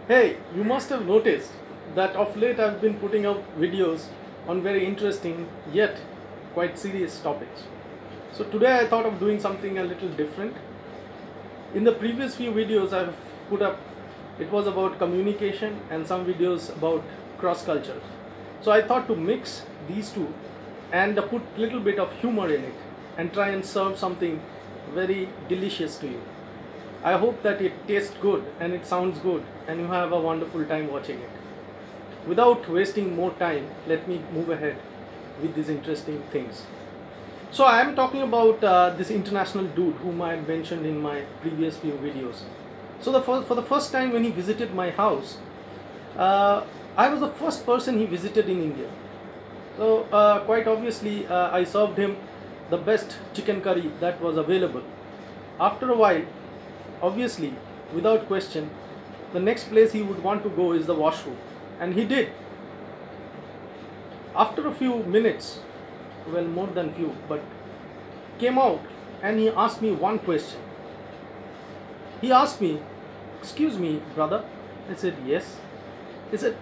Hey, you must have noticed that of late I've been putting out videos on very interesting yet quite serious topics. So today I thought of doing something a little different. In the previous few videos I've put up, it was about communication and some videos about cross culture. So I thought to mix these two and put little bit of humor in it and try and serve something very delicious to you. I hope that it tastes good and it sounds good and you have a wonderful time watching it. Without wasting more time, let me move ahead with these interesting things. So I am talking about this international dude whom I mentioned in my previous few videos. So for the first time when he visited my house, I was the first person he visited in India. So quite obviously I served him the best chicken curry that was available. After a while, obviously, without question, the next place he would want to go is the washroom. And he did. After a few minutes, well, more than few, but came out and he asked me one question. He asked me, "Excuse me, brother." I said, "Yes." He said,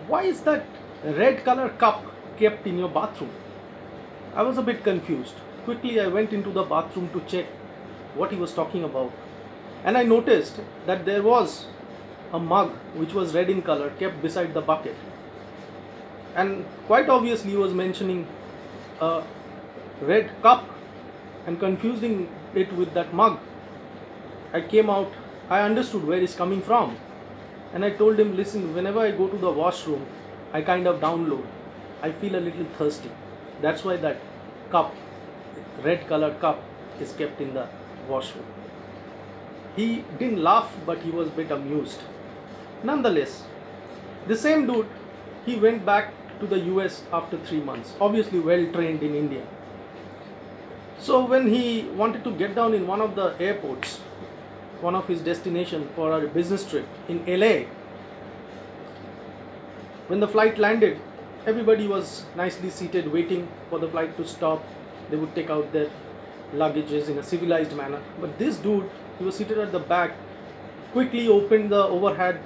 "Why is that red color cup kept in your bathroom?" I was a bit confused. Quickly, I went into the bathroom to check what he was talking about. And I noticed that there was a mug which was red in color kept beside the bucket. And quite obviously, he was mentioning a red cup and confusing it with that mug. I came out, I understood where he's coming from. And I told him, "Listen, whenever I go to the washroom, I kind of download. I feel a little thirsty. That's why that cup, red colored cup, is kept in the washroom." He didn't laugh, but he was a bit amused. Nonetheless, the same dude, he went back to the US after 3 months, obviously well trained in India. So when he wanted to get down in one of the airports, one of his destination for a business trip in LA, when the flight landed, everybody was nicely seated waiting for the flight to stop. They would take out their luggages in a civilized manner. But this dude, he was seated at the back, quickly opened the overhead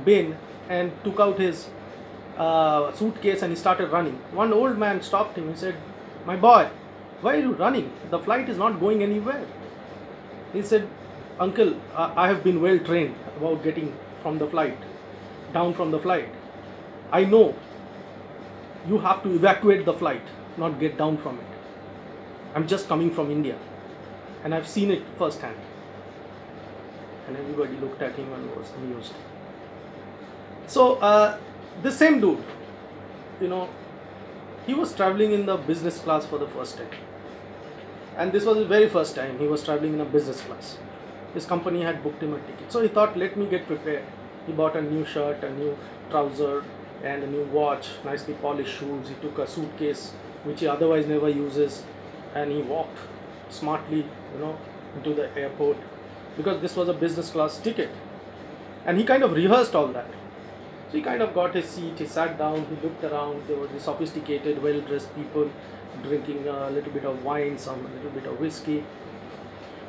bin and took out his suitcase and he started running. One old man stopped him and said, "My boy, why are you running? The flight is not going anywhere." He said, "Uncle, I have been well trained about getting from the flight, down from the flight. I know you have to evacuate the flight, not get down from it. I'm just coming from India and I've seen it firsthand." And everybody looked at him and was amused. So the same dude, he was traveling in the business class for the first time. And this was the very first time he was traveling in a business class. His company had booked him a ticket. So he thought, let me get prepared. He bought a new shirt, a new trouser, and a new watch, nicely polished shoes. He took a suitcase, which he otherwise never uses, and he walked smartly, into the airport, because this was a business class ticket. And he kind of rehearsed all that. So he kind of got his seat, he sat down, he looked around. There were the sophisticated, well-dressed people drinking a little bit of wine, a little bit of whiskey.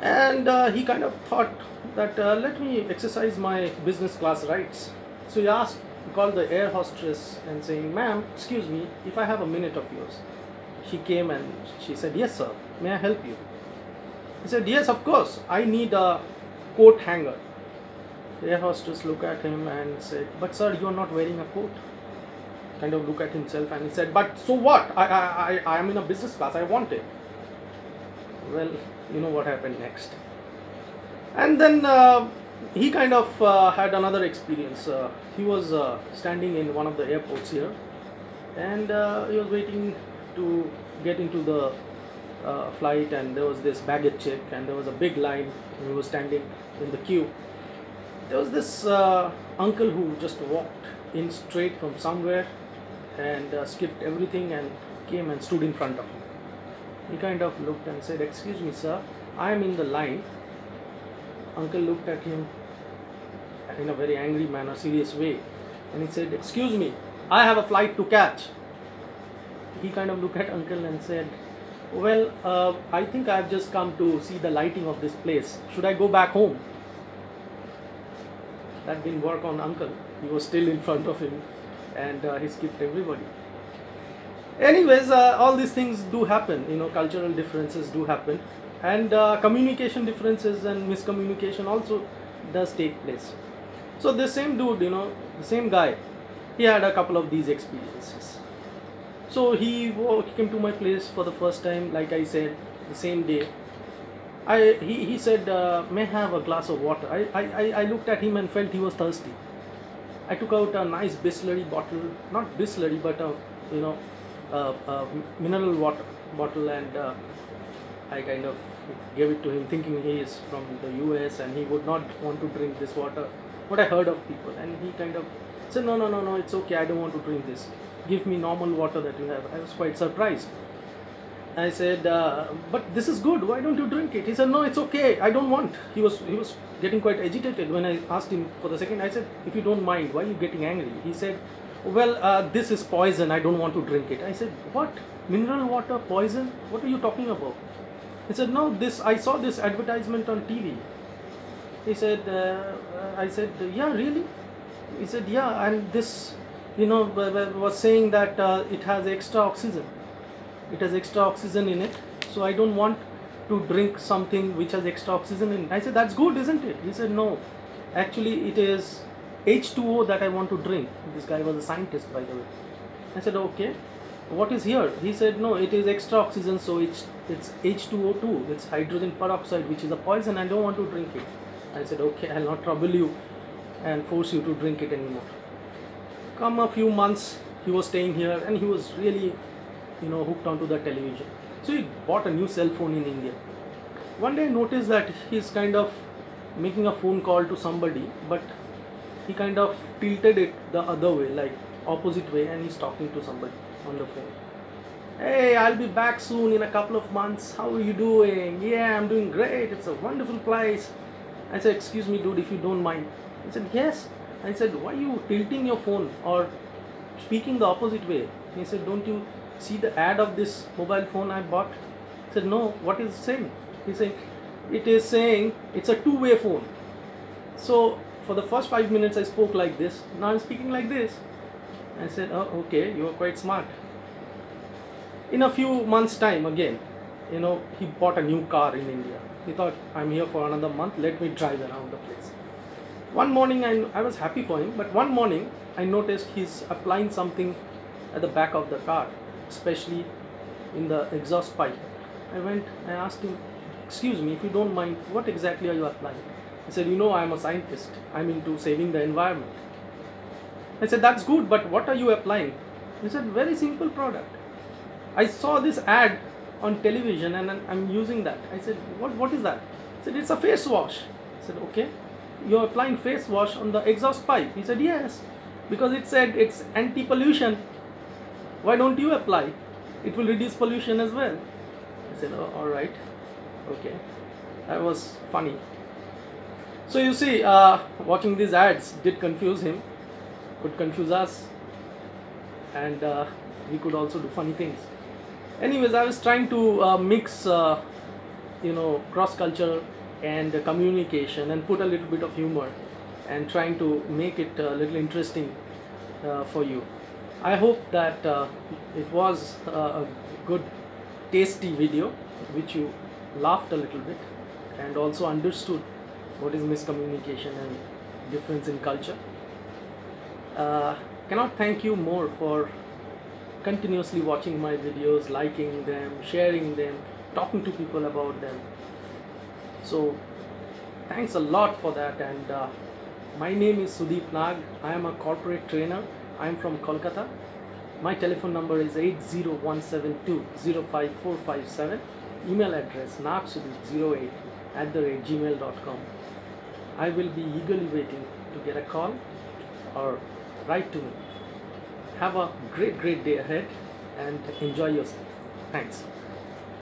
And he kind of thought that let me exercise my business class rights. So he called the air hostess and saying, "Ma'am, excuse me, if I have a minute of yours." She came and she said, "Yes, sir, may I help you?" He said, "Yes, of course, I need a coat hanger." The air hostess looked at him and said, "But sir, you are not wearing a coat." Kind of looked at himself and he said, "But so what? I am in a business class, I want it." Well, you know what happened next. And then he kind of had another experience. He was standing in one of the airports here, and he was waiting to get into the flight, and there was this baggage check, and there was a big line. He was standing in the queue. There was this uncle who just walked in straight from somewhere and skipped everything and came and stood in front of him. He kind of looked and said, "Excuse me, sir, I am in the line." Uncle looked at him in a very angry manner, serious way, and he said, "Excuse me, I have a flight to catch." He kind of looked at uncle and said, "Well, I think I've just come to see the lighting of this place. Should I go back home?" That didn't work on uncle. He was still in front of him, and he skipped everybody. Anyways, all these things do happen. Cultural differences do happen, and communication differences and miscommunication also does take place. So the same dude, the same guy, he had a couple of these experiences. So he came to my place for the first time, like I said, the same day. He said, may I have a glass of water? I looked at him and felt he was thirsty. I took out a nice Bisleri bottle, not Bisleri, but mineral water bottle, and I kind of gave it to him, thinking he is from the US and he would not want to drink this water. What I heard of people, and he kind of said, no, it's okay, I don't want to drink this. Give me normal water that you have. I was quite surprised. I said, but this is good, why don't you drink it? He said, no, it's okay, I don't want. He was getting quite agitated when I asked him for the second. I said, if you don't mind, why are you getting angry? He said, well, this is poison, I don't want to drink it. I said, what? Mineral water, poison? What are you talking about? He said, no, I saw this advertisement on TV. He said, I said, yeah, really? He said, yeah, and this, was saying that it has extra oxygen. It has extra oxygen in it, so I don't want to drink something which has extra oxygen in it. I said, that's good, isn't it? He said, no, actually it is H2O that I want to drink. This guy was a scientist, by the way. I said, okay, what is here? He said, no, it is extra oxygen, so it's H2O2, it's hydrogen peroxide, which is a poison. I don't want to drink it. I said, okay, I'll not trouble you and force you to drink it anymore. Come a few months, he was staying here, and he was really hooked onto the television. So he bought a new cell phone in India. One day I noticed that he's kind of making a phone call to somebody, but he kind of tilted it the other way, like opposite way, and he's talking to somebody on the phone. Hey, I'll be back soon in a couple of months. How are you doing? Yeah, I'm doing great. It's a wonderful place. I said, excuse me, dude, if you don't mind. He said, yes. I said, why are you tilting your phone or speaking the opposite way? He said, don't you see the ad of this mobile phone I bought? I said, no, what is it saying? He said, it is saying it's a two-way phone. So for the first 5 minutes I spoke like this, now I'm speaking like this. I said, oh, okay, you are quite smart. In a few months time again, he bought a new car in India. He thought, I'm here for another month, let me drive around the place. One morning I was happy for him, but one morning I noticed he's applying something at the back of the car, especially in the exhaust pipe. I asked him, excuse me, if you don't mind, what exactly are you applying? He said, I'm a scientist, I'm into saving the environment. I said, that's good, but what are you applying? He said, very simple product. I saw this ad on television and I'm using that. I said, what is that? He said, it's a face wash. I said, okay, you're applying face wash on the exhaust pipe? He said, yes, because it said it's anti-pollution. Why don't you apply? It will reduce pollution as well. I said, oh, all right, okay. That was funny. So you see, watching these ads did confuse him, could confuse us, and we could also do funny things. Anyways, I was trying to mix, cross-culture and communication and put a little bit of humor and trying to make it a little interesting for you. I hope that it was a good, tasty video which you laughed a little bit and also understood what is miscommunication and difference in culture. Cannot thank you more for continuously watching my videos, liking them, sharing them, talking to people about them. So thanks a lot for that. And my name is Sudeep Nag. I am a corporate trainer. I am from Kolkata. My telephone number is 80172-05457. Email address nagsudeep08@gmail.com. I will be eagerly waiting to get a call or write to me. Have a great day ahead and enjoy yourself. Thanks.